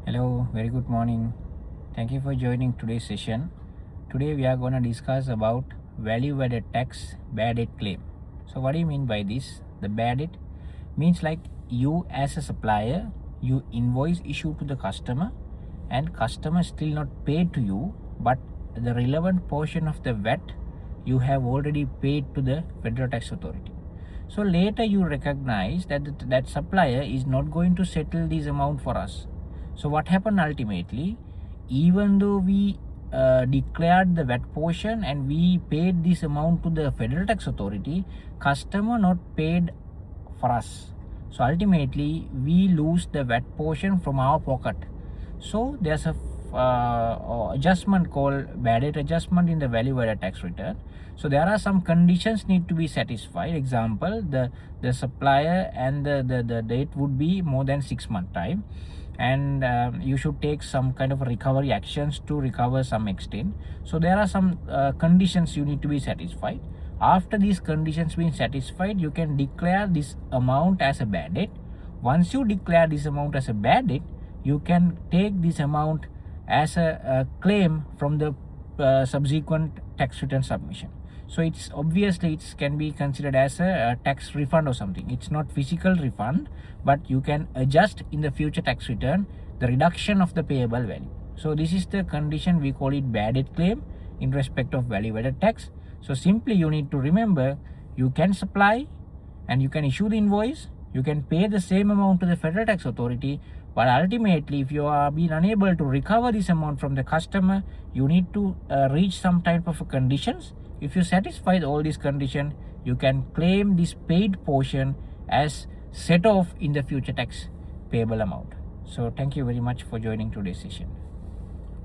Hello, very good morning. Thank you for joining today's session. Today we are going to discuss about value added tax bad debt claim. So what do you mean by this? The bad debt means like you as a supplier, you invoice issue to the customer and customer still not paid to you, but the relevant portion of the VAT you have already paid to the federal tax authority. So later you recognize that supplier is not going to settle this amount for us. So what happened ultimately, even though we declared the VAT portion and we paid this amount to the federal tax authority, customer not paid for us. So ultimately we lose the VAT portion from our pocket. So there's a adjustment called bad debt adjustment in the value added tax return. So there are some conditions need to be satisfied. Example, the supplier and the date would be more than 6 month time, and you should take some kind of recovery actions to recover some extent. So there are some conditions you need to be satisfied. After these conditions being satisfied, you can declare this amount as a bad debt. Once you declare this amount as a bad debt, you can take this amount as a claim from the subsequent tax return submission. So it's obviously it can be considered as a tax refund or something. It's not physical refund, but you can adjust in the future tax return the reduction of the payable value. So this is the condition, we call it bad debt claim in respect of value added tax. So simply you need to remember, you can supply and you can issue the invoice, you can pay the same amount to the federal tax authority, but ultimately if you are being unable to recover this amount from the customer, you need to reach some type of conditions. If you satisfy all these conditions, you can claim this paid portion as set off in the future tax payable amount. So thank you very much for joining today's session.